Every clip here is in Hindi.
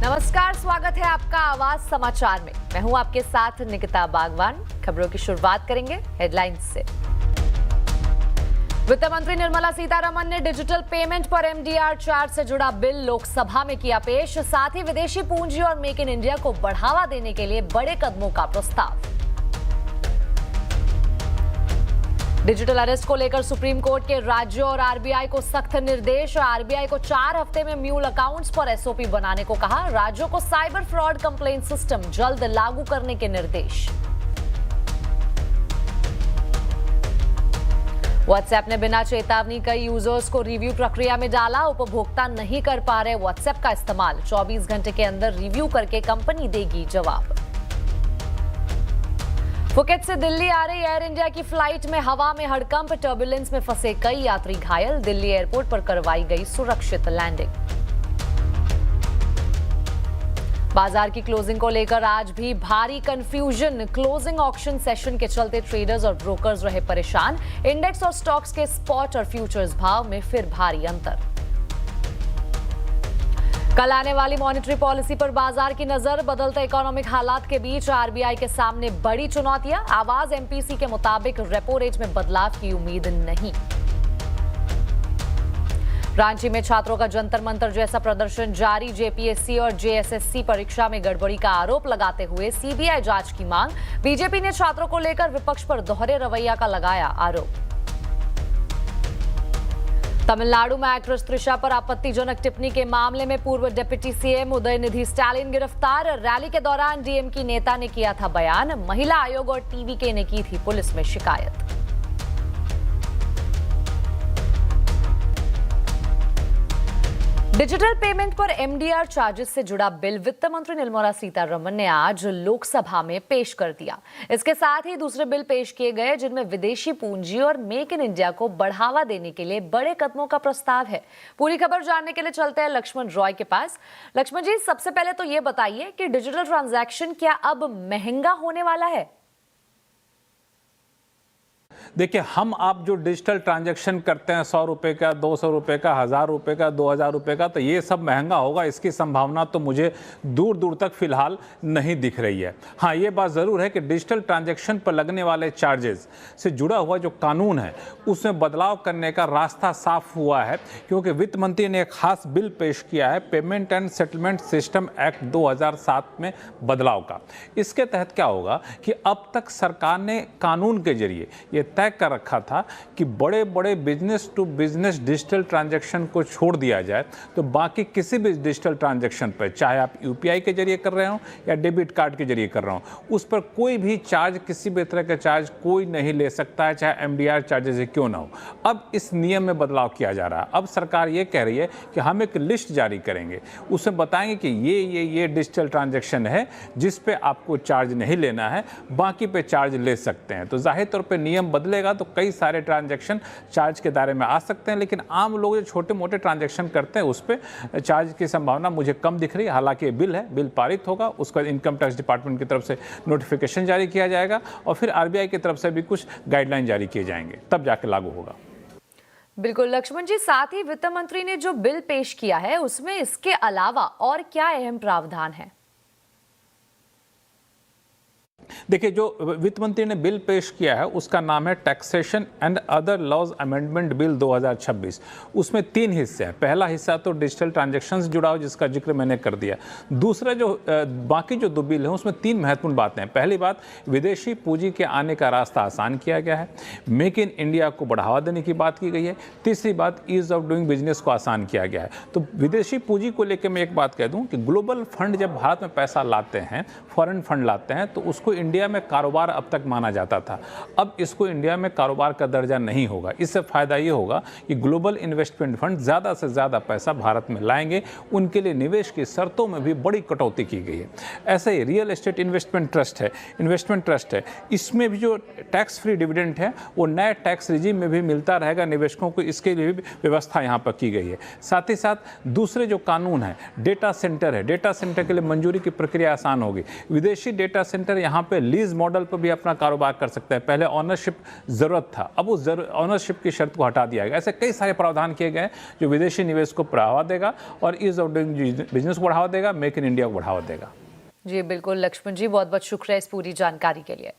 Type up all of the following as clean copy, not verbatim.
नमस्कार, स्वागत है आपका आवाज समाचार में। मैं हूं आपके साथ निकिता बागवान। खबरों की शुरुआत करेंगे हेडलाइंस से। वित्त मंत्री निर्मला सीतारमण ने डिजिटल पेमेंट पर एमडीआर चार्ज से जुड़ा बिल लोकसभा में किया पेश। साथ ही विदेशी पूंजी और मेक इन इंडिया को बढ़ावा देने के लिए बड़े कदमों का प्रस्ताव। डिजिटल अरेस्ट को लेकर सुप्रीम कोर्ट के राज्यों और आरबीआई को सख्त निर्देश। आरबीआई को 4 हफ्ते में म्यूल अकाउंट्स पर एसओपी बनाने को कहा। राज्यों को साइबर फ्रॉड कंप्लेंट सिस्टम जल्द लागू करने के निर्देश। व्हाट्सएप ने बिना चेतावनी कई यूजर्स को रिव्यू प्रक्रिया में डाला। उपभोक्ता नहीं कर पा रहे व्हाट्सएप का इस्तेमाल। 24 घंटे के अंदर रिव्यू करके कंपनी देगी जवाब। फुकेट से दिल्ली आ रही एयर इंडिया की फ्लाइट में हवा में हड़कंप, टर्बुलेंस में फंसे कई यात्री घायल। दिल्ली एयरपोर्ट पर करवाई गई सुरक्षित लैंडिंग। बाजार की क्लोजिंग को लेकर आज भी भारी कंफ्यूजन। क्लोजिंग ऑक्शन सेशन के चलते ट्रेडर्स और ब्रोकर्स रहे परेशान। इंडेक्स और स्टॉक्स के स्पॉट और फ्यूचर्स भाव में फिर भारी अंतर। कल आने वाली मॉनेटरी पॉलिसी पर बाजार की नजर। बदलते इकोनॉमिक हालात के बीच आरबीआई के सामने बड़ी चुनौतियां। आवाज एमपीसी के मुताबिक रेपो रेट में बदलाव की उम्मीद नहीं। रांची में छात्रों का जंतर मंतर जैसा प्रदर्शन जारी। जेपीएससी और जेएसएससी परीक्षा में गड़बड़ी का आरोप लगाते हुए सीबीआई जांच की मांग। बीजेपी ने छात्रों को लेकर विपक्ष पर दोहरे रवैया का लगाया आरोप। तमिलनाडु में एक्ट्रेस त्रिशा पर आपत्तिजनक टिप्पणी के मामले में पूर्व डिप्टी सीएम उदयनिधि स्टालिन गिरफ्तार। रैली के दौरान डीएमके नेता ने किया था बयान। महिला आयोग और टीवीके ने की थी पुलिस में शिकायत। डिजिटल पेमेंट पर एमडीआर चार्जेस से जुड़ा बिल वित्त मंत्री निर्मला सीतारमण ने आज लोकसभा में पेश कर दिया। इसके साथ ही दूसरे बिल पेश किए गए जिनमें विदेशी पूंजी और मेक इन इंडिया को बढ़ावा देने के लिए बड़े कदमों का प्रस्ताव है। पूरी खबर जानने के लिए चलते हैं लक्ष्मण रॉय के पास। लक्ष्मण जी, सबसे पहले तो ये बताइए कि डिजिटल ट्रांजैक्शन क्या अब महंगा होने वाला है? देखिए, हम आप जो डिजिटल ट्रांजैक्शन करते हैं 100 रुपये का, 200 रुपये का, 1000 रुपये का, 2000 रुपये का, तो ये सब महंगा होगा, इसकी संभावना तो मुझे दूर दूर तक फिलहाल नहीं दिख रही है। हाँ, ये बात ज़रूर है कि डिजिटल ट्रांजैक्शन पर लगने वाले चार्जेस से जुड़ा हुआ जो कानून है उसमें बदलाव करने का रास्ता साफ हुआ है, क्योंकि वित्त मंत्री ने एक खास बिल पेश किया है payment and settlement system act 2007 में बदलाव का। इसके तहत क्या होगा कि अब तक सरकार ने कानून के जरिए ये तय कर रखा था कि बड़े बड़े business to business digital transaction को छोड़ दिया जाए, तो बाकी किसी भी डिजिटल ट्रांजैक्शन पर, चाहे आप यूपीआई के जरिए कर रहे हो या डेबिट कार्ड के जरिए कर रहे हो, उस पर कोई भी चार्ज, किसी भी तरह का चार्ज कोई नहीं ले सकता है, चाहे एमडीआर चार्जेस ही क्यों ना हो। अब इस नियम में बदलाव किया जा रहा है। अब सरकार ये कह रही है कि हम एक लिस्ट जारी करेंगे, उसमें बताएंगे कि ये डिजिटल ट्रांजैक्शन है जिस पे आपको चार्ज नहीं लेना है, बाकी पे चार्ज ले सकते हैं। तो जाहिर तौर पर नियम बदलेगा तो कई सारे ट्रांजैक्शन चार्ज के दायरे में आ सकते हैं, लेकिन आम लोग जो छोटे मोटे ट्रांजैक्शन करते हैं उस पर चार्ज की संभावना मुझे कम दिख रही है। हालांकि बिल है, बिल पारित होगा, उसका इनकम टैक्स डिपार्टमेंट की तरफ से नोटिफिकेशन जारी किया जाएगा और फिर आरबीआई की तरफ से भी कुछ गाइडलाइन जारी किए जाएंगे, तब जाके लागू होगा। बिल्कुल लक्ष्मण जी, साथ ही वित्त मंत्री ने जो बिल पेश किया है उसमें इसके अलावा और क्या अहम प्रावधान है? देखिए, जो वित्त मंत्री ने बिल पेश किया है उसका नाम है taxation and other laws amendment bill 2026। उसमें 3 हिस्से हैं। पहला हिस्सा तो डिजिटल ट्रांजैक्शन से जुड़ा हो, जिसका जिक्र मैंने कर दिया। दूसरा जो बाकी जो 2 बिल हैं उसमें 3 महत्वपूर्ण बातें हैं। पहली बात, विदेशी पूंजी के आने का रास्ता आसान किया गया है। मेक इन इंडिया को बढ़ावा देने की बात की गई है। तीसरी बात, ईज ऑफ डूइंग बिजनेस को आसान किया गया है। तो विदेशी पूंजी को लेकर मैं एक बात कह दूं कि ग्लोबल फंड जब भारत में पैसा लाते हैं, फॉरेन फंड लाते हैं, तो उसको इंडिया में कारोबार अब तक माना जाता था। अब इसको इंडिया में कारोबार का दर्जा नहीं होगा। इससे फायदा ये होगा कि ग्लोबल इन्वेस्टमेंट फंड ज़्यादा से ज़्यादा पैसा भारत में लाएंगे। उनके लिए निवेश की शर्तों में भी बड़ी कटौती की गई है। ऐसे ही रियल एस्टेट इन्वेस्टमेंट ट्रस्ट है, इसमें भी जो टैक्स फ्री डिविडेंड है वो नए टैक्स रिजीम में भी मिलता रहेगा निवेशकों को, इसके लिए भी व्यवस्था यहाँ पर की गई है। साथ ही साथ दूसरे जो कानून है, डेटा सेंटर है, डेटा सेंटर के लिए मंजूरी की प्रक्रिया आसान होगी। विदेशी डेटा सेंटर यहाँ पे लीज मॉडल पर भी अपना कारोबार कर सकते हैं। पहले ऑनरशिप ज़रूरत था, अब उस ऑनरशिप की शर्त को हटा दिया गया। ऐसे कई सारे प्रावधान किए गए जो विदेशी निवेश को बढ़ावा देगा और ईज ऑफ डूइंग बिजनेस को बढ़ावा देगा, मेक इन इंडिया को बढ़ावा देगा। जी बिल्कुल लक्ष्मण जी, बहुत बहुत शुक्रिया इस पूरी जानकारी के लिए।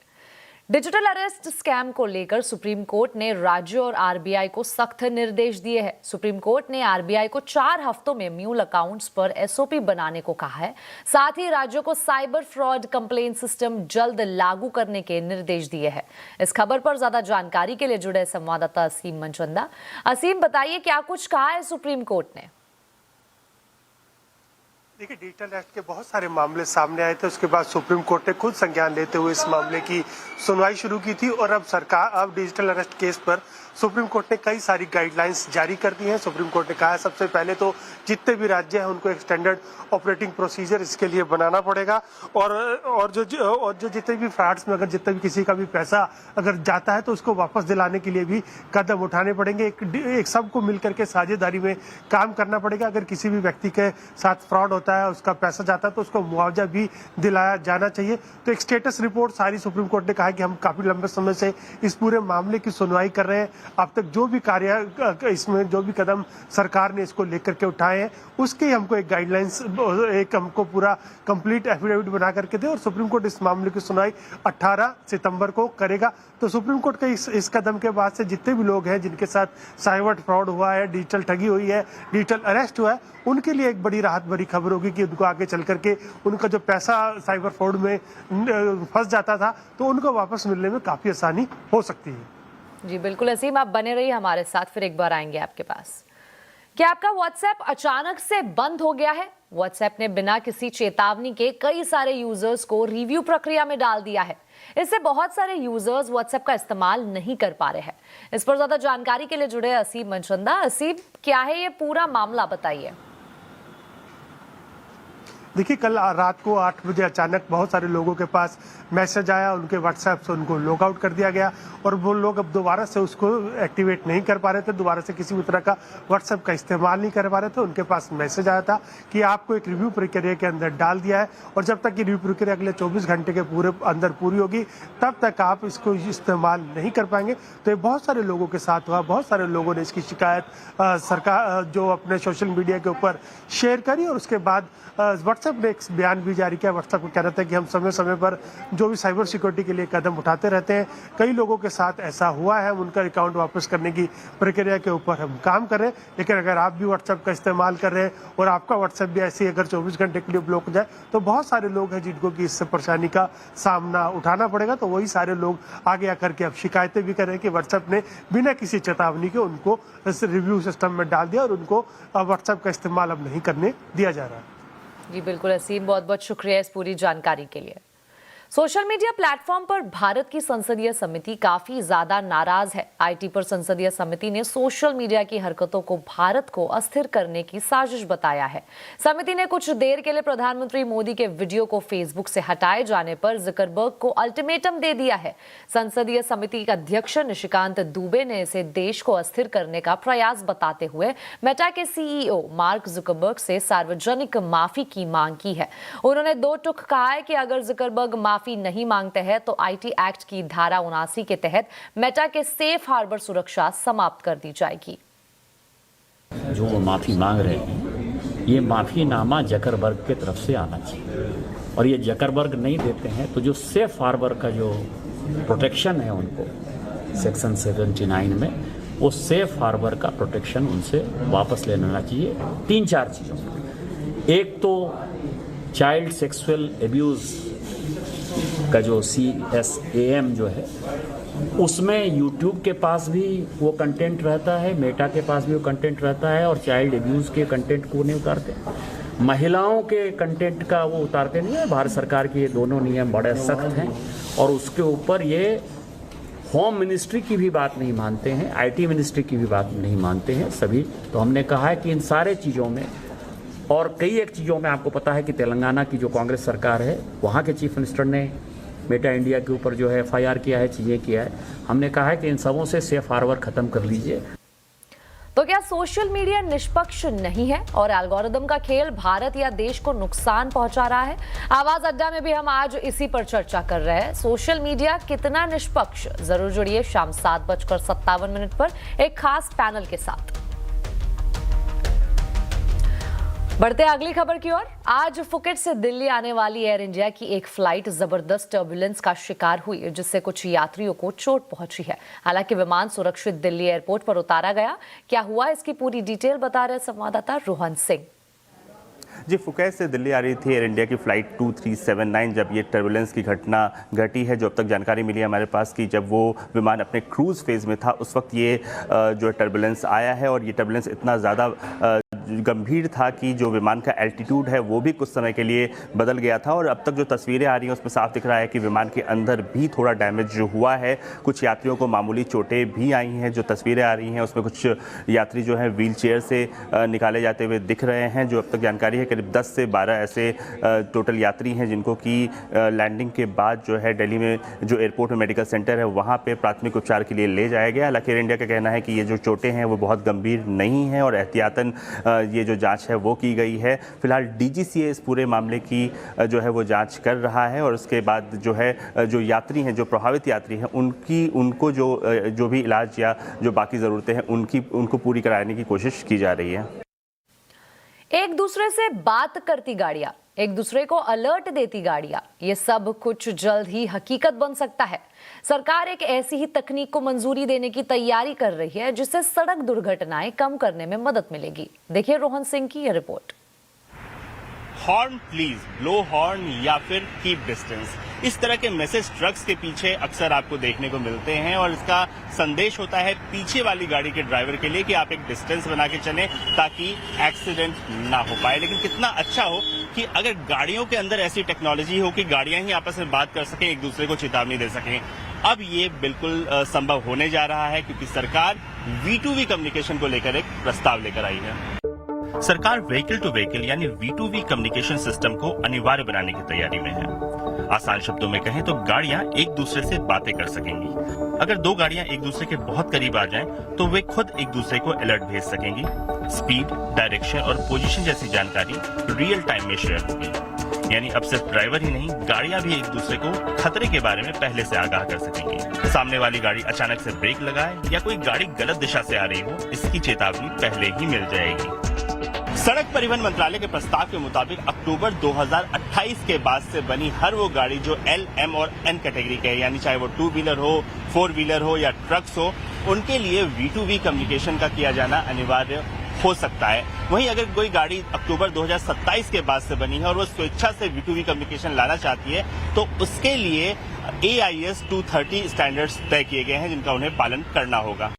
डिजिटल अरेस्ट स्कैम को लेकर सुप्रीम कोर्ट ने राज्यों और आरबीआई को सख्त निर्देश दिए हैं। सुप्रीम कोर्ट ने आरबीआई को 4 हफ्तों में म्यूल अकाउंट्स पर एसओपी बनाने को कहा है। साथ ही राज्यों को साइबर फ्रॉड कंप्लेंट सिस्टम जल्द लागू करने के निर्देश दिए हैं। इस खबर पर ज्यादा जानकारी के लिए जुड़े संवाददाता असीम मनचंदा। असीम, बताइए क्या कुछ कहा है सुप्रीम कोर्ट ने? देखिए, डिजिटल एक्ट के बहुत सारे मामले सामने आए थे। उसके बाद सुप्रीम कोर्ट ने खुद संज्ञान लेते हुए इस मामले की सुनवाई शुरू की थी और अब डिजिटल अरेस्ट केस पर सुप्रीम कोर्ट ने कई सारी गाइडलाइंस जारी कर दी हैं। सुप्रीम कोर्ट ने कहा है सबसे पहले तो जितने भी राज्य हैं उनको एक स्टैंडर्ड ऑपरेटिंग प्रोसीजर इसके लिए बनाना पड़ेगा और जो जितने भी फ्रॉड्स में अगर जितने भी किसी का भी पैसा अगर जाता है तो उसको वापस दिलाने के लिए भी कदम उठाने पड़ेंगे। एक सबको मिलकर के साझेदारी में काम करना पड़ेगा। अगर किसी भी व्यक्ति के साथ फ्रॉड होता है, उसका पैसा जाता है तो उसको मुआवजा भी दिलाया जाना चाहिए। तो एक स्टेटस रिपोर्ट सारी सुप्रीम कोर्ट ने कहा कि हम काफी लंबे समय से इस पूरे मामले की सुनवाई कर रहे हैं। अब तक जो भी इसमें जो भी कदम सरकार ने इसको लेकर के उठाए हैं उसके हमको एक गाइडलाइंस हमको पूरा कंप्लीट एफिडेविट बना करके दे और सुप्रीम कोर्ट इस मामले की सुनवाई 18 सितंबर को करेगा। तो सुप्रीम कोर्ट के इस कदम के बाद से जितने भी लोग हैं जिनके साथ साइबर फ्रॉड हुआ है, डिजिटल ठगी हुई है, डिजिटल अरेस्ट हुआ है, उनके लिए एक बड़ी राहत भरी खबर होगी कि उनको आगे चल करके उनका जो पैसा साइबर फ्रॉड में फंस जाता था तो उनको वापस मिलने में काफी आसानी हो सकती है। जी बिल्कुल असीम, आप बने रहिए हमारे साथ, फिर एक बार आएंगे आपके पास। क्या आपका व्हाट्सएप अचानक से बंद हो गया है? व्हाट्सएप ने बिना किसी चेतावनी के कई सारे यूजर्स को रिव्यू प्रक्रिया में डाल दिया है। इससे बहुत सारे यूजर्स व्हाट्सएप का इस्तेमाल नहीं कर पा रहे हैं। इस पर ज्यादा जानकारी के लिए जुड़े असीम मनचंदा। असीम, क्या है ये पूरा मामला, बताइए। देखिए, कल रात को 8 बजे अचानक बहुत सारे लोगों के पास मैसेज आया, उनके व्हाट्सएप से उनको लॉग आउट कर दिया गया और वो लोग अब दोबारा से उसको एक्टिवेट नहीं कर पा रहे थे, दोबारा से किसी भी तरह का व्हाट्सएप का इस्तेमाल नहीं कर पा रहे थे। उनके पास मैसेज आया था कि आपको एक रिव्यू प्रक्रिया के अंदर डाल दिया है और जब तक ये रिव्यू प्रक्रिया अगले 24 घंटे के अंदर पूरी होगी तब तक आप इसको इस्तेमाल नहीं कर पाएंगे। तो ये बहुत सारे लोगों के साथ हुआ, बहुत सारे लोगों ने इसकी शिकायत सरकार जो अपने सोशल मीडिया के ऊपर शेयर करी और उसके बाद व्हाट्सएप ने एक बयान भी जारी किया। व्हाट्सएप को कह रहा था कि हम समय समय पर जो भी साइबर सिक्योरिटी के लिए कदम उठाते रहते हैं। कई लोगों के साथ ऐसा हुआ है, उनका अकाउंट वापस करने की प्रक्रिया के ऊपर हम काम कर रहे हैं। लेकिन अगर आप भी व्हाट्सएप का इस्तेमाल कर रहे हैं और आपका व्हाट्सएप भी ऐसे अगर 24 घंटे के लिए ब्लॉक हो जाए तो बहुत सारे लोग हैं जिनको कि इससे परेशानी का सामना उठाना पड़ेगा। तो वही सारे लोग आगे आकर के अब शिकायतें भी कर रहे हैं कि व्हाट्सएप ने बिना किसी चेतावनी के उनको इस रिव्यू सिस्टम में डाल दिया और उनको व्हाट्सएप का इस्तेमाल अब नहीं करने दिया जा रहा है। जी बिल्कुल असीम, बहुत बहुत शुक्रिया इस पूरी जानकारी के लिए। सोशल मीडिया प्लेटफॉर्म पर भारत की संसदीय समिति काफी ज्यादा नाराज है। आईटी पर संसदीय समिति ने सोशल मीडिया की हरकतों को भारत को अस्थिर करने की साजिश बताया है। समिति ने कुछ देर के लिए प्रधानमंत्री मोदी के वीडियो को फेसबुक से हटाए जाने पर जुकरबर्ग को अल्टीमेटम दे दिया है। संसदीय समिति के अध्यक्ष निशिकांत दुबे ने इसे देश को अस्थिर करने का प्रयास बताते हुए मेटा के सीईओ मार्क जुकरबर्ग से सार्वजनिक माफी की मांग की है। उन्होंने दो टूक कहा है कि अगर जुकरबर्ग माफी नहीं मांगते हैं तो आईटी एक्ट की धारा 79 के तहत मेटा के सेफ हार्बर सुरक्षा समाप्त कर दी जाएगी। जो वो माफी मांग रहे हैं, ये माफीनामा जकरबर्ग की तरफ से आना चाहिए और ये जकरबर्ग नहीं देते हैं तो जो सेफ हार्बर का जो प्रोटेक्शन है उनको सेक्शन 79 में, वो सेफ हार्बर का प्रोटेक्शन उनसे वापस ले लेना चाहिए 3-4 चीज़ों। एक तो चाइल्ड सेक्सुअल एब्यूज़ का जो CSAM जो है उसमें यूट्यूब के पास भी वो कंटेंट रहता है, मेटा के पास भी वो कंटेंट रहता है और चाइल्ड एब्यूज़ के कंटेंट को नहीं उतारते। महिलाओं के कंटेंट का वो उतारते नहीं है। भारत सरकार के ये दोनों नियम बड़े सख्त हैं और उसके ऊपर ये होम मिनिस्ट्री की भी बात नहीं मानते हैं, IT मिनिस्ट्री की भी बात नहीं मानते हैं सभी। तो हमने कहा है कि इन सारे चीज़ों में और कई एक चीज़ों में आपको पता है कि तेलंगाना की जो कांग्रेस सरकार है वहाँ के चीफ मिनिस्टर ने मेटा इंडिया के ऊपर जो है FIR किया है, चीज़ें किया है। हमने कहा है कि इन सबों से सेफ हार्बर खत्म कर लीजिए। तो क्या सोशल मीडिया निष्पक्ष नहीं है और एल्गोरिदम का खेल भारत या देश को नुकसान पहुंचा रहा है? आवाज अड्डा में भी हम आज इसी पर चर्चा कर रहे हैं। सोशल मीडिया कितना निष्पक्ष? जरूर जुड़िए शाम 7:57 पर एक खास पैनल के साथ। बढ़ते अगली खबर की ओर। आज फुकेट से दिल्ली आने वाली एयर इंडिया की एक फ्लाइट जबरदस्त टर्बुलेंस का शिकार हुई, जिससे कुछ यात्रियों को चोट पहुंची है। हालांकि विमान सुरक्षित दिल्ली एयरपोर्ट पर उतारा गया। क्या हुआ, इसकी पूरी डिटेल बता रहे संवाददाता रोहन सिंह। जी, फुकेट से दिल्ली आ रही थी एयर इंडिया की फ़्लाइट 2379 जब ये टर्बुलेंस की घटना घटी है। जो अब तक जानकारी मिली है हमारे पास कि जब वो विमान अपने क्रूज़ फेज़ में था उस वक्त ये जो टर्बुलेंस आया है, और ये टर्बुलेंस इतना ज़्यादा गंभीर था कि जो विमान का एल्टीट्यूड है वो भी कुछ समय के लिए बदल गया था। और अब तक जो तस्वीरें आ रही हैं उसमें साफ दिख रहा है कि विमान के अंदर भी थोड़ा डैमेज जो हुआ है। कुछ यात्रियों को मामूली चोटें भी आई हैं। जो तस्वीरें आ रही हैं उसमें कुछ यात्री जो है व्हील चेयर से निकाले जाते हुए दिख रहे हैं। जो अब तक जानकारी है करीब 10 से 12 ऐसे टोटल यात्री हैं जिनको कि लैंडिंग के बाद जो है दिल्ली में जो एयरपोर्ट में मेडिकल सेंटर है वहाँ पे प्राथमिक उपचार के लिए ले जाया गया। हालांकि एयर इंडिया का कहना है कि ये जो चोटें हैं वो बहुत गंभीर नहीं हैं और एहतियातन ये जो जांच है वो की गई है। फिलहाल डीजीसीए इस पूरे मामले की जो है वो जांच कर रहा है और उसके बाद जो है जो यात्री हैं, जो प्रभावित यात्री हैं, उनको जो भी इलाज या जो बाकी ज़रूरतें हैं उनको पूरी कराने की कोशिश की जा रही है। एक दूसरे से बात करती गाड़ियां, एक दूसरे को अलर्ट देती गाड़ियां, ये सब कुछ जल्द ही हकीकत बन सकता है। सरकार एक ऐसी ही तकनीक को मंजूरी देने की तैयारी कर रही है जिससे सड़क दुर्घटनाएं कम करने में मदद मिलेगी। देखिए रोहन सिंह की यह report. Horn please, blow horn या फिर कीप डिस्टेंस, इस तरह के मैसेज ट्रक्स के पीछे अक्सर आपको देखने को मिलते हैं और इसका संदेश होता है पीछे वाली गाड़ी के ड्राइवर के लिए कि आप एक डिस्टेंस बना के चलें ताकि एक्सीडेंट ना हो पाए। लेकिन कितना अच्छा हो कि अगर गाड़ियों के अंदर ऐसी टेक्नोलॉजी हो कि गाड़ियां ही आपस में बात कर सकें, एक दूसरे को चेतावनी दे सकें। अब ये बिल्कुल संभव होने जा रहा है क्योंकि सरकार V2V कम्युनिकेशन को लेकर एक प्रस्ताव लेकर आई है। सरकार व्हीकल टू व्हीकल यानी V2V कम्युनिकेशन सिस्टम को अनिवार्य बनाने की तैयारी में है। आसान शब्दों में कहें तो गाड़ियां एक दूसरे से बातें कर सकेंगी। अगर दो गाड़ियां एक दूसरे के बहुत करीब आ जाएं, तो वे खुद एक दूसरे को अलर्ट भेज सकेंगी। स्पीड, डायरेक्शन और पोजीशन जैसी जानकारी रियल टाइम में शेयर होगी। यानी अब सिर्फ ड्राइवर ही नहीं, गाड़ियां भी एक दूसरे को खतरे के बारे में पहले से आगाह कर सकेंगी। सामने वाली गाड़ी अचानक से ब्रेक लगाए या कोई गाड़ी गलत दिशा से आ रही हो, इसकी चेतावनी पहले ही मिल जाएगी। सड़क परिवहन मंत्रालय के प्रस्ताव के मुताबिक अक्टूबर 2028 के बाद से बनी हर वो गाड़ी जो L, M और N कैटेगरी के है, यानी चाहे वो 2 व्हीलर हो, 4 व्हीलर हो या ट्रक्स हो, उनके लिए V2V कम्युनिकेशन का किया जाना अनिवार्य हो सकता है। वहीं अगर कोई गाड़ी अक्टूबर 2027 के बाद से बनी है और वो स्वेच्छा से V2V कम्युनिकेशन लाना चाहती है तो उसके लिए AIS 230 स्टैंडर्ड्स तय किए गए हैं जिनका उन्हें पालन करना होगा।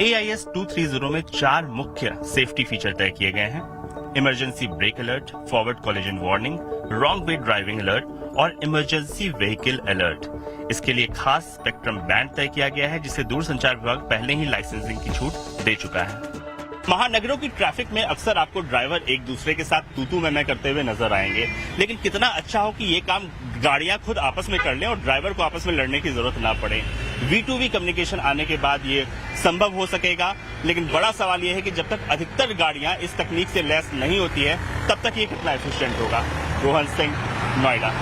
AIS 230 में 4 मुख्य सेफ्टी फीचर तय किए गए हैं: emergency brake alert, forward collision warning, wrong way driving alert और इमरजेंसी व्हीकल अलर्ट। इसके लिए खास स्पेक्ट्रम बैंड तय किया गया है जिसे दूरसंचार विभाग पहले ही लाइसेंसिंग की छूट दे चुका है। महानगरों की ट्रैफिक में अक्सर आपको ड्राइवर एक दूसरे के साथ तू मैं करते हुए नजर आएंगे, लेकिन कितना अच्छा हो कि ये काम गाड़ियां खुद आपस में कर लें और ड्राइवर को आपस में लड़ने की जरूरत ना पड़े। V2V कम्युनिकेशन आने के बाद ये संभव हो सकेगा, लेकिन बड़ा सवाल ये है कि जब तक अधिकतर गाड़ियां इस तकनीक से लैस नहीं होती है तब तक ये कितना एफिशिएंट होगा। रोहन सिंह, नोएडा।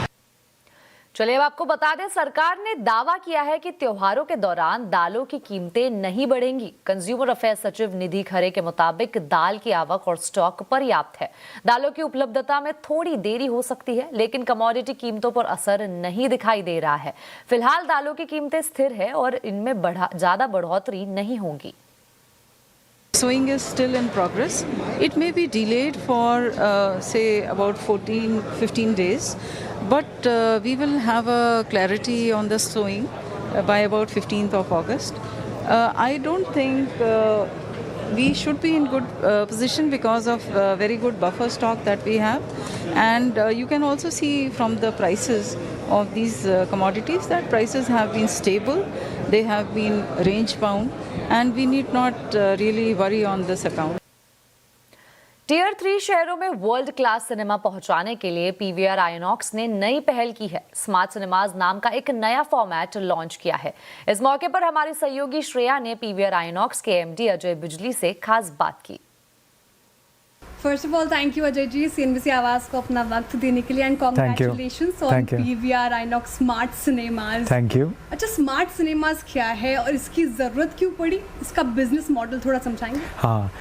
चलिए अब आपको बता दें, सरकार ने दावा किया है कि त्योहारों के दौरान दालों की कीमतें नहीं बढ़ेंगी। कंज्यूमर अफेयर सचिव निधि खरे के मुताबिक दाल की आवक और स्टॉक पर्याप्त है। दालों की उपलब्धता में थोड़ी देरी हो सकती है, लेकिन कमोडिटी कीमतों पर असर नहीं दिखाई दे रहा है। फिलहाल दालों की कीमतें स्थिर है और इनमें ज्यादा बढ़ोतरी नहीं होगी। Sowing is still in progress. It may be delayed for say about 14-15 days, but we will have a clarity on the sowing by about 15th of August. I don't think we should be in good position because of very good buffer stock that we have, and you can also see from the prices of these commodities that prices have been stable, they have been range bound, and we need not really worry on this account. Tier 3 शहरों में वर्ल्ड क्लास सिनेमा पहुंचाने के लिए पीवीआर आइनॉक्स ने नई पहल की है। स्मार्ट सिनेमाज नाम का एक नया फॉर्मेट लॉन्च किया है। इस मौके पर हमारी सहयोगी श्रेया ने पीवीआर आइनॉक्स के एमडी अजय बिजली से खास बात की। First of all thank you Ajay ji, CNBC Awaaz को अपना वक्त देने के लिए and congratulations on PVR INOX smart cinemas. Thank you. अच्छा, स्मार्ट सिनेमाज क्या है और इसकी ज़रूरत क्यों पड़ी, इसका बिजनेस मॉडल थोड़ा समझाएंगे? हाँ,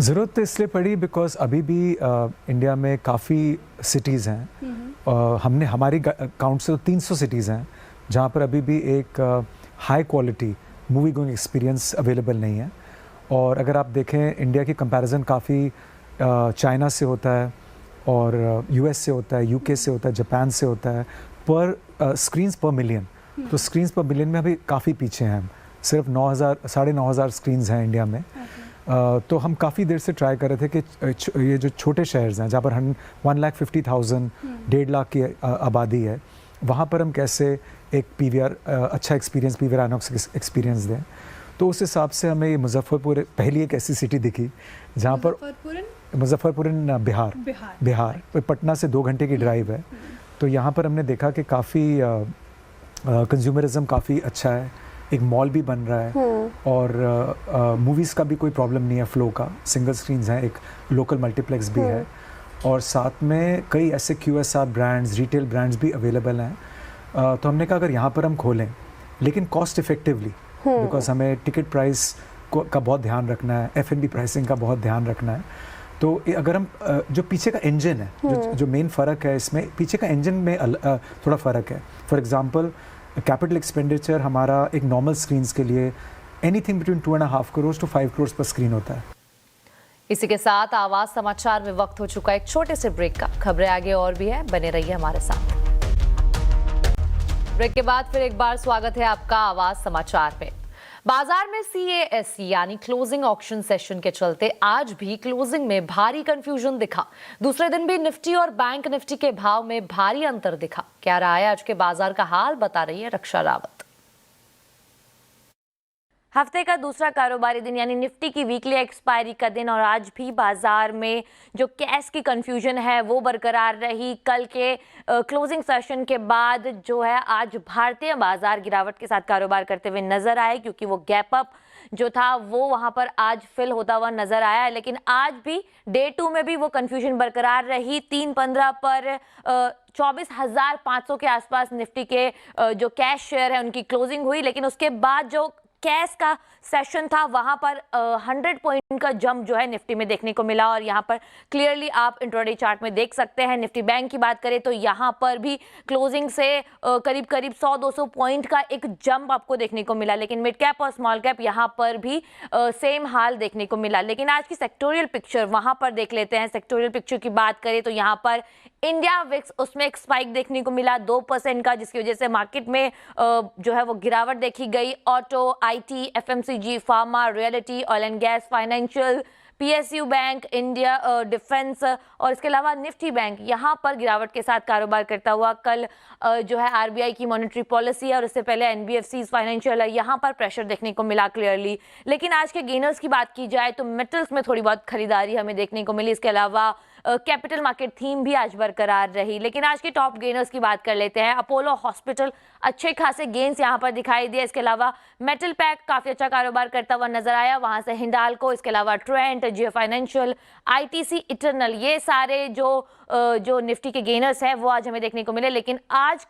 ज़रूरत तो इसलिए पड़ी बिकॉज अभी भी इंडिया में काफ़ी सिटीज़ हैं। हमने हमारी काउंट से 300 सिटीज़ हैं जहाँ पर अभी भी एक high quality movie going experience available नहीं है। और अगर आप देखें इंडिया की कंपैरिजन काफ़ी चाइना से होता है और यूएस से होता है, यूके से होता है, जापान से होता है, पर स्क्रीन्स पर मिलियन। तो स्क्रीन्स पर मिलियन में अभी काफ़ी पीछे हैं हम। सिर्फ 9,000 स्क्रीन्स हैं इंडिया में। तो हम काफ़ी देर से ट्राई कर रहे थे कि ये जो छोटे शहर्स हैं जहाँ पर 1,50,000 1.5 लाख की आबादी है, वहाँ पर हम कैसे एक पीवीआर अच्छा एक्सपीरियंस, पीवीआर आइनॉक्स एक्सपीरियंस दें। तो उस हिसाब से हमें ये मुजफ्फरपुर पहली एक ऐसी सिटी दिखी जहाँ पर मुजफ्फरपुरन बिहार पटना से 2 घंटे की ड्राइव है। तो यहाँ पर हमने देखा कि काफ़ी कंज्यूमरिज्म काफ़ी अच्छा है, एक मॉल भी बन रहा है और मूवीज़ का भी कोई प्रॉब्लम नहीं है, फ्लो का सिंगल स्क्रीन्स हैं, एक लोकल मल्टीप्लेक्स भी है और साथ में कई ऐसे QSR ब्रांड्स, रिटेल ब्रांड्स भी अवेलेबल हैं। तो हमने कहा अगर यहाँ पर हम खोलें लेकिन कॉस्ट इफ़ेक्टिवली, बिकॉज हमें टिकट प्राइस का बहुत ध्यान रखना है, F&B प्राइसिंग का बहुत ध्यान रखना है। तो अगर हम जो पीछे का इंजन है, जो मेन फ़र्क है इसमें, पीछे का इंजन में थोड़ा फ़र्क है। फॉर एग्जांपल कैपिटल एक्सपेंडिचर हमारा एक नॉर्मल स्क्रीन्स के लिए anything between 2.5 crore to 5 crore पर स्क्रीन होता है। इसी के साथ आवाज समाचार में वक्त हो चुका है एक छोटे से ब्रेक का। खबरें आगे और भी है, बने रहिए हमारे साथ। ब्रेक के बाद फिर एक बार स्वागत है आपका आवाज समाचार में। बाजार में CAS यानी क्लोजिंग ऑक्शन सेशन के चलते आज भी क्लोजिंग में भारी कंफ्यूजन दिखा। दूसरे दिन भी निफ्टी और बैंक निफ्टी के भाव में भारी अंतर दिखा। क्या रहा है आज के बाजार का हाल, बता रही है रक्षा रावत। हफ्ते का दूसरा कारोबारी दिन यानी निफ्टी की वीकली एक्सपायरी का दिन और आज भी बाजार में जो कैश की कंफ्यूजन है वो बरकरार रही। कल के क्लोजिंग सेशन के बाद जो है आज भारतीय बाजार गिरावट के साथ कारोबार करते हुए नजर आए, क्योंकि वो गैप अप जो था वो वहां पर आज फिल होता हुआ नजर आया। लेकिन आज भी डे 2 में भी वो कंफ्यूजन बरकरार रही। 3:15 पर 24,500 के आसपास निफ्टी के जो कैश शेयर है उनकी क्लोजिंग हुई। लेकिन उसके बाद जो कैश का सेशन था वहां पर 100 पॉइंट का जंप जो है निफ्टी में देखने को मिला और यहां पर क्लियरली आप इंट्राडे चार्ट में देख सकते हैं। निफ्टी बैंक की बात करें तो यहां पर भी क्लोजिंग से करीब 100-200 पॉइंट का एक जंप आपको देखने को मिला। लेकिन मिड कैप और स्मॉल कैप यहां पर भी सेम हाल देखने को मिला। लेकिन आज की सेक्टोरियल पिक्चर वहां पर देख लेते हैं। सेक्टोरियल पिक्चर की बात करें तो यहां पर इंडिया विक्स उसमें एक स्पाइक देखने को मिला 2% का, जिसकी वजह से मार्केट में जो है वो गिरावट देखी गई। Auto, IT, FMCG, pharma, reality, oil and gas, financial, PSU bank, India defence और इसके अलावा निफ्टी बैंक यहाँ पर गिरावट के साथ कारोबार करता हुआ। कल जो है RBI की मॉनेटरी पॉलिसी है और इससे पहले NBFCs, फाइनेंशियल है, यहाँ पर प्रेशर देखने को मिला क्लियरली। लेकिन आज के गेनर्स की बात की जाए तो मेटल्स में थोड़ी बहुत खरीदारी हमें देखने को मिली। इसके अलावा कैपिटल मार्केट थीम भी आज बरकरार रही। लेकिन आज के टॉप गेनर्स की बात कर लेते हैं। अपोलो हॉस्पिटल अच्छे खासे गेन्स यहाँ पर दिखाई दिए। इसके अलावा मेटल पैक काफी अच्छा कारोबार करता हुआ नजर आया, वहां से हिंडाल्को, इसके अलावा ट्रेंट, जियो फाइनेंशियल, ITC, इटरनल, ये सारे जो निफ्टी के गेनर्स हैं वो आज हमें देखने को मिले। लेकिन आज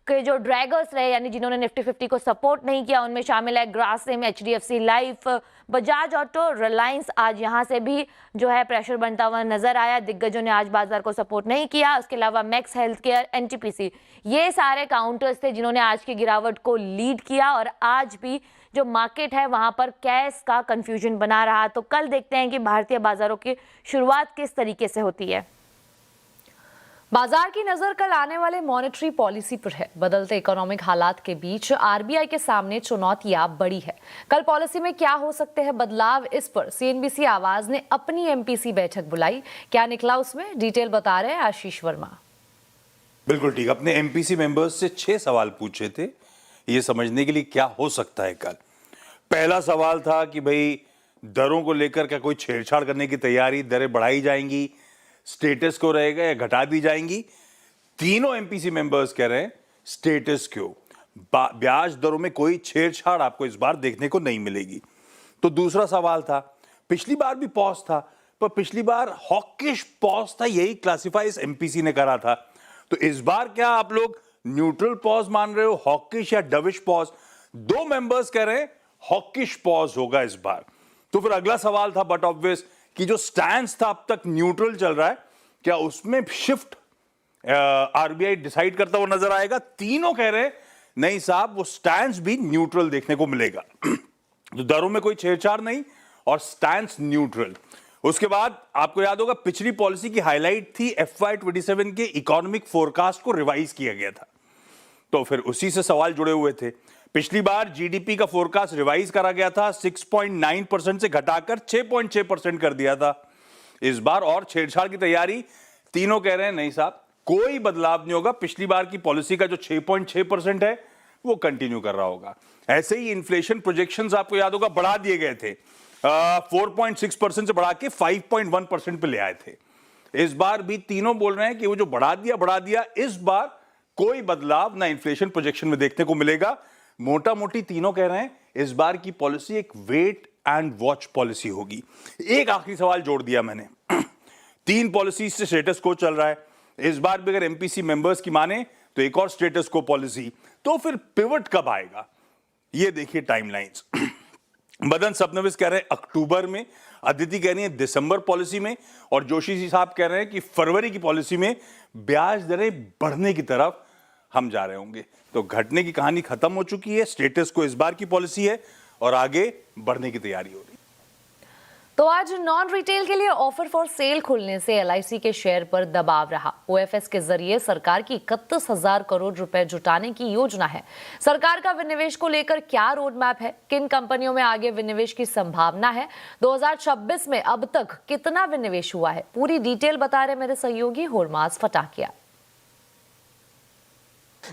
के जो ड्रैगर्स रहे यानी जिन्होंने निफ्टी 50 को सपोर्ट नहीं किया उनमें शामिल है Grasim, HDFC life, Bajaj auto, Reliance. आज यहाँ से भी जो है प्रेशर बनता हुआ नजर आया। दिग्गजों ने आज बाजार को सपोर्ट नहीं किया। उसके अलावा मैक्स हेल्थ केयर, NTPC, ये सारे काउंटर्स थे जिन्होंने आज की गिरावट को लीड किया। और आज भी जो मार्केट है वहां पर कैश का कंफ्यूजन बना रहा। तो कल देखते हैं कि भारतीय बाजारों की शुरुआत किस तरीके से होती है। बाजार की नजर कल आने वाले मॉनेटरी पॉलिसी पर है। बदलते इकोनॉमिक हालात के बीच RBI के सामने चुनौतियां बड़ी है। कल पॉलिसी में क्या हो सकते हैं बदलाव, इस पर CNBC आवाज ने अपनी MPC बैठक बुलाई। क्या निकला उसमें, डिटेल बता रहे हैं आशीष वर्मा। बिल्कुल ठीक, अपने MPC मेंबर्स से 6 सवाल पूछे थे ये समझने के लिए क्या हो सकता है कल। पहला सवाल था कि भाई दरों को लेकर क्या कोई छेड़छाड़ करने की तैयारी, दरें बढ़ाई जाएंगी, स्टेटस को रहेगा या घटा दी जाएंगी? तीनों एमपीसी मेंबर्स कह रहे हैं स्टेटस क्यो, ब्याज दरों में कोई छेड़छाड़ आपको इस बार देखने को नहीं मिलेगी। तो दूसरा सवाल था, पिछली बार भी पॉज था, पर पिछली बार हॉकिश पॉज था, यही क्लासिफाई इस एमपीसी ने करा था। तो इस बार क्या आप लोग न्यूट्रल पॉज मान रहे हो, हॉकिश या डविश पॉज? दो मेंबर्स कह रहे हैं हॉकिश पॉज होगा इस बार। तो फिर अगला सवाल था बट ऑब्वियस कि जो स्टैंस था अब तक न्यूट्रल चल रहा है, क्या उसमें शिफ्ट आरबीआई डिसाइड करता हुआ नजर आएगा? तीनों कह रहे हैं नहीं साहब, वो स्टैंस भी न्यूट्रल देखने को मिलेगा। तो दरों में कोई छेड़छाड़ नहीं और स्टैंस न्यूट्रल। उसके बाद आपको याद होगा पिछली पॉलिसी की हाईलाइट थी FY27 के इकोनॉमिक फोरकास्ट को रिवाइज किया गया था, तो फिर उसी से सवाल जुड़े हुए थे। पिछली बार जीडीपी का फोरकास्ट रिवाइज करा गया था, 6.9% से घटाकर 6.6% कर दिया था। इस बार और छेड़छाड़ की तैयारी? तीनों कह रहे हैं नहीं साहब, कोई बदलाव नहीं होगा, पिछली बार की पॉलिसी का जो 6.6% है वो कंटिन्यू कर रहा होगा। ऐसे ही इन्फ्लेशन प्रोजेक्शंस आपको याद होगा बढ़ा दिए गए थे, 4.6% से बढ़ा के 5.1% पे ले आए थे। इस बार भी तीनों बोल रहे हैं कि वो जो बढ़ा दिया, इस बार कोई बदलाव ना इन्फ्लेशन प्रोजेक्शन में देखने को मिलेगा। मोटा मोटी तीनों कह रहे हैं इस बार की पॉलिसी एक वेट एंड वॉच पॉलिसी होगी। एक आखिरी सवाल जोड़ दिया मैंने, 3 पॉलिसी से स्टेटस को चल रहा है, इस बार भी अगर एमपीसी मेंबर्स की माने तो एक और स्टेटस को पॉलिसी, तो फिर पिवट कब आएगा? ये देखिए टाइमलाइंस। मदन सबनविस कह रहे हैं अक्टूबर में, अदिति कह रही है दिसंबर पॉलिसी में, और जोशी जी साहब कह रहे हैं कि फरवरी की पॉलिसी में ब्याज दरें बढ़ने की तरफ हम जा रहे होंगे। तो घटने की कहानी खत्म हो चुकी है, स्टेटस को इस बार की पॉलिसी है और आगे बढ़ने की तैयारी हो रही है। तो आज नॉन रिटेल के लिए ऑफर फॉर सेल खुलने से एलआईसी के शेयर पर दबाव रहा। ओएफएस के जरिए सरकार की 31,000 करोड़ रुपए जुटाने की योजना है। सरकार का विनिवेश को लेकर क्या रोड मैप है, किन कंपनियों में आगे विनिवेश की संभावना है, 2026 में अब तक कितना विनिवेश हुआ है, पूरी डिटेल बता रहे मेरे सहयोगी होरमास फटाकिया।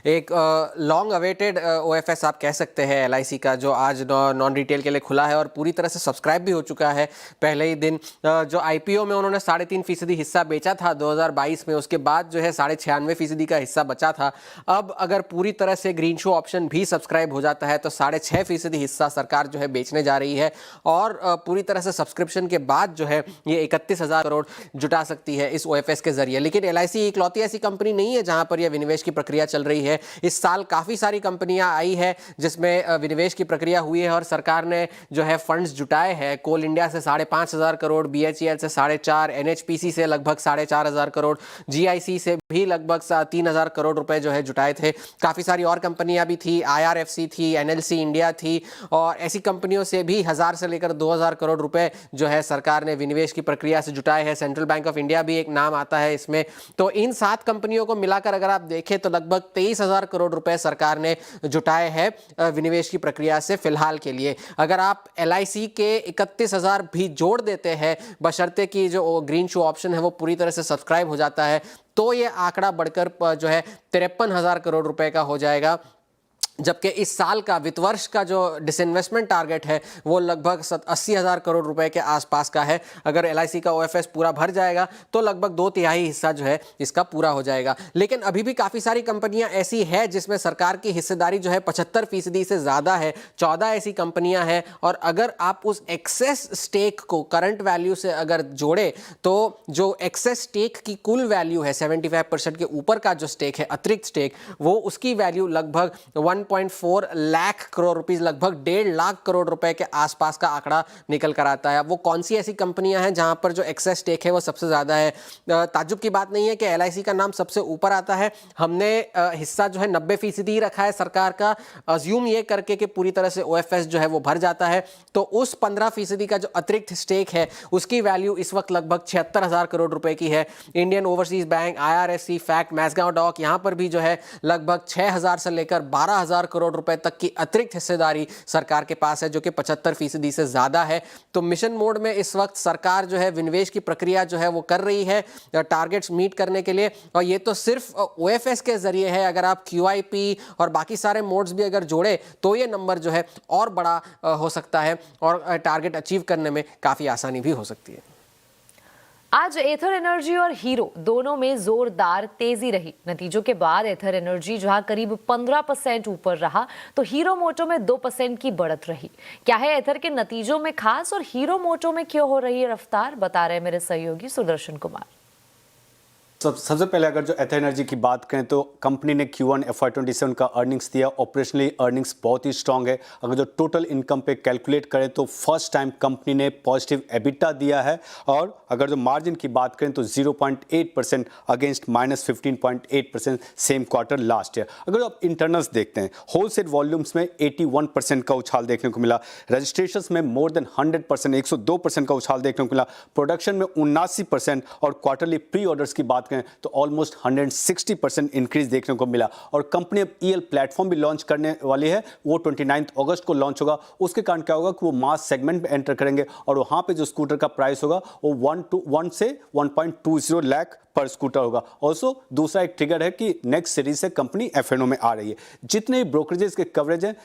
एक लॉन्ग अवेटेड ओएफएस आप कह सकते हैं एलआईसी का, जो आज नॉन रिटेल के लिए खुला है और पूरी तरह से सब्सक्राइब भी हो चुका है। पहले ही दिन जो आईपीओ में उन्होंने 3.5% हिस्सा बेचा था 2022 में, उसके बाद जो है 96% का हिस्सा बचा था। अब अगर पूरी तरह से ग्रीन शो ऑप्शन भी सब्सक्राइब हो जाता है तो 6.5% हिस्सा सरकार जो है बेचने जा रही है, और पूरी तरह से सब्सक्रिप्शन के बाद जो है ये 31,000 करोड़ जुटा सकती है इस ओएफएस के जरिए। लेकिन एलआईसी इकलौती ऐसी कंपनी नहीं है जहां पर यह विनिवेश की प्रक्रिया चल रही है। इस साल काफी सारी कंपनियां आई है जिसमें विनिवेश की प्रक्रिया हुई है और सरकार ने जो है फंड्स जुटाए हैं। कोल इंडिया से 5,500 करोड़, बीएचईएल से 4.5, एनएचपीसी से लगभग 4,500 करोड़, जीआईसी से भी लगभग 3,000 करोड़ रुपए जो है जुटाए थे। काफी सारी और कंपनियां भी थी, आईआरएफसी थी, एनएलसी इंडिया थी, और ऐसी कंपनियों से भी 1,000 से लेकर 2,000 करोड़ रुपए जो है सरकार ने विनिवेश की प्रक्रिया से जुटाए हैं। सेंट्रल बैंक ऑफ इंडिया भी एक नाम आता है इसमें। तो इन 7 कंपनियों को मिलाकर अगर आप देखें तो लगभग 23,000 करोड़ रुपए सरकार ने जुटाए हैं विनिवेश की प्रक्रिया से फिलहाल के लिए। अगर आप एलआईसी के 31,000 भी जोड़ देते हैं, बशर्ते कि जो ग्रीन शो ऑप्शन है वो पूरी तरह से सब्सक्राइब हो जाता है, तो ये आंकड़ा बढ़कर जो है 53,000 करोड़ रुपए का हो जाएगा। जबकि इस साल का वित्त वर्ष का जो डिसइन्वेस्टमेंट टारगेट है वो लगभग 80,000 करोड़ रुपए के आसपास का है। अगर एलआईसी का ओएफएस पूरा भर जाएगा तो लगभग 2/3 हिस्सा जो है इसका पूरा हो जाएगा। लेकिन अभी भी काफ़ी सारी कंपनियां ऐसी है जिसमें सरकार की हिस्सेदारी जो है 75% से ज़्यादा है। 14 ऐसी कंपनियां हैं, और अगर आप उस एक्सेस स्टेक को करंट वैल्यू से अगर जोड़े तो जो एक्सेस स्टेक की कुल वैल्यू है 75% के ऊपर का जो स्टेक है, अतिरिक्त स्टेक, वो उसकी वैल्यू लगभग 1.4 लाख करोड़ रुपीस, लगभग 1.5 लाख करोड़ रुपए के आसपास का आंकड़ा निकल कर आता है। वो कौन सी ऐसी कंपनियां हैं जहां पर जो एक्सेस स्टेक है वो सबसे ज्यादा है? ताज्जुब की बात नहीं है कि एलआईसी का नाम सबसे ऊपर आता है। हमने हिस्सा जो है 90% ही रखा है सरकार का, अज्यूम ये करके कि पूरी तरह से ओएफएस जो है वो भर जाता है। तो उस 15% का जो अतिरिक्त स्टेक है उसकी वैल्यू इस वक्त लगभग 76,000 करोड़ रुपए की है। Indian Overseas Bank, IRFC, FACT, Mazagon Dock, यहां पर भी जो है लगभग 6,000 से लेकर 12,000 15,000 करोड़ रुपए तक की अतिरिक्त हिस्सेदारी सरकार के पास है, जो कि 75% से ज़्यादा है। तो मिशन मोड में इस वक्त सरकार जो है विनिवेश की प्रक्रिया जो है वो कर रही है टारगेट्स मीट करने के लिए, और ये तो सिर्फ OFS के जरिए है। अगर आप QIP और बाकी सारे मोड्स भी अगर जोड़े तो ये नंबर जो है और बड़ा हो सकता है और टारगेट अचीव करने में काफ़ी आसानी भी हो सकती है। आज एथर एनर्जी और हीरो दोनों में जोरदार तेजी रही। नतीजों के बाद एथर एनर्जी जहां करीब 15% ऊपर रहा तो हीरो मोटो में 2% की बढ़त रही। क्या है एथर के नतीजों में खास और हीरो मोटो में क्यों हो रही है रफ्तार, बता रहे मेरे सहयोगी सुदर्शन कुमार। सबसे पहले अगर जो एथर एनर्जी की बात करें तो कंपनी ने Q1 FY27 का अर्निंग्स दिया। ऑपरेशनली अर्निंग्स बहुत ही स्ट्रांग है। अगर जो टोटल इनकम पे कैलकुलेट करें तो फर्स्ट टाइम कंपनी ने पॉजिटिव एबिटा दिया है, और अगर जो मार्जिन की बात करें तो 0.8% against -15.8% same quarter last year. अगर आप इंटरनल्स देखते हैं, होलसेल वॉल्यूम्स में 81% का उछाल देखने को मिला, रजिस्ट्रेशंस में मोर देन 100% 102% का उछाल देखने को मिला, प्रोडक्शन में 79% और क्वार्टरली प्री ऑर्डर्स की बात तो ऑलमोस्ट 160% इंक्रीज देखने को मिला। और कंपनी अब EL प्लेटफॉर्म भी लॉन्च करने वाली है, वो 29 अगस्त को लॉन्च होगा। उसके कारण क्या होगा कि वो मास सेगमेंट में एंटर करेंगे और वहां पे जो स्कूटर का प्राइस होगा वो 1 से 1.20 लाख पर स्कूटर होगा। ऑल्सो दूसरा एक ट्रिगर है कि नेक्स्ट सीरीज से कंपनी FNO में आ रही है। जितने ब्रोकरेजेस के कवरेज हैं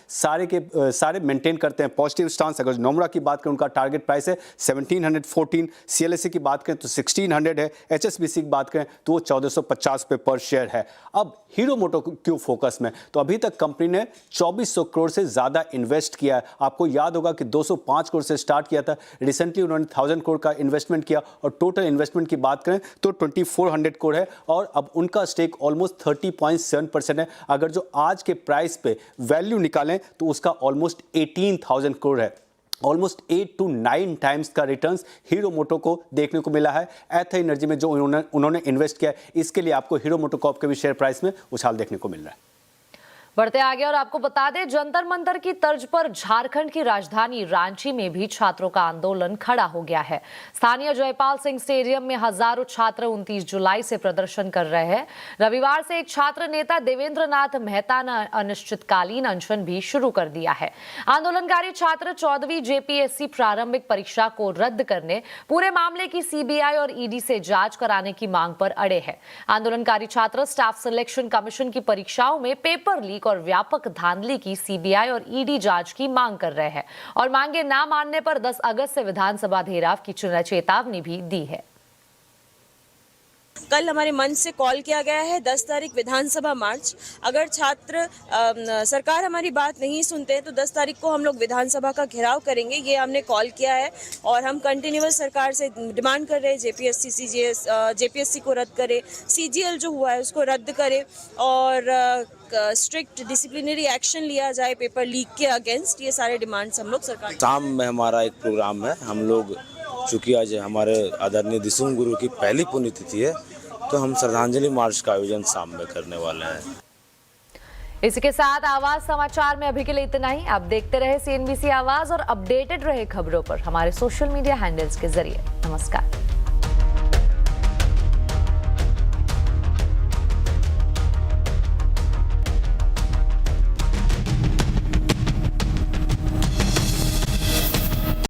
सारे मेंटेन करते हैं पॉजिटिव स्टांस। अगर नोमरा की बात करें, उनका टारगेट प्राइस है 1714, CLSA की बात करें तो 1600 है, HSBC की बात करें तो वो 1450 पे पर शेयर है। अब हीरो मोटो क्यों फोकस में, तो अभी तक कंपनी ने 2400 करोड़ से ज़्यादा इन्वेस्ट किया है। आपको याद होगा कि 205 करोड़ से स्टार्ट किया था, रिसेंटली उन्होंने 1000 करोड़ का इन्वेस्टमेंट किया, और टोटल इन्वेस्टमेंट की बात करें तो 2400 करोड़ है, और अब उनका स्टेक ऑलमोस्ट 30.7% है। अगर जो आज के प्राइस पे वैल्यू निकालें तो उसका ऑलमोस्ट 18,000 करोड़ है। ऑलमोस्ट 8 to 9 टाइम्स का रिटर्न्स हीरो मोटो को देखने को मिला है। एथर एनर्जी में जो उन्होंने इन्वेस्ट किया है, इसके लिए आपको हीरो मोटो कॉर्प के भी शेयर प्राइस में उछाल देखने को मिल रहा है। बढ़ते आगे और आपको बता दें, जंतर मंतर की तर्ज पर झारखंड की राजधानी रांची में भी छात्रों का आंदोलन खड़ा हो गया है। स्थानीय जयपाल सिंह स्टेडियम में हजारों छात्र 29 जुलाई से प्रदर्शन कर रहे हैं। रविवार से एक छात्र नेता देवेंद्र नाथ मेहता ने अनिश्चितकालीन अनशन भी शुरू कर दिया है। आंदोलनकारी छात्र 14वीं JPSC प्रारंभिक परीक्षा को रद्द करने, पूरे मामले की CBI और ED से जांच कराने की मांग पर अड़े हैं। आंदोलनकारी छात्र स्टाफ सिलेक्शन कमीशन की परीक्षाओं में पेपर लीक और व्यापक धांधली की CBI और ED जांच की मांग कर रहे हैं, और मांगे ना मानने पर 10 अगस्त से विधानसभा घेराव की चेतावनी भी दी है। कल हमारे मंच से कॉल किया गया है 10 तारीख विधानसभा मार्च। अगर छात्र सरकार हमारी बात नहीं सुनते हैं तो 10 तारीख को हम लोग विधानसभा का घेराव करेंगे, ये हमने कॉल किया है। और हम कंटिन्यूअस सरकार से डिमांड कर रहे हैं JPSC CGS JPSC को रद्द करे, CGL जो हुआ है उसको रद्द करे, और स्ट्रिक्ट डिसिप्लिनरी एक्शन लिया जाए पेपर लीक के अगेंस्ट। ये सारे डिमांड्स हम लोग सरकार। शाम में हमारा एक प्रोग्राम है। हम लोग चूँकि आज हमारे आदरणीय दिसुम गुरु की पहली पुण्यतिथि है, तो हम श्रद्धांजलि मार्च का आयोजन शाम में करने वाले हैं। इसके साथ आवाज समाचार में अभी के लिए इतना ही। आप देखते रहे CNBC आवाज और अपडेटेड रहे खबरों पर हमारे सोशल मीडिया हैंडल्स के जरिए। नमस्कार।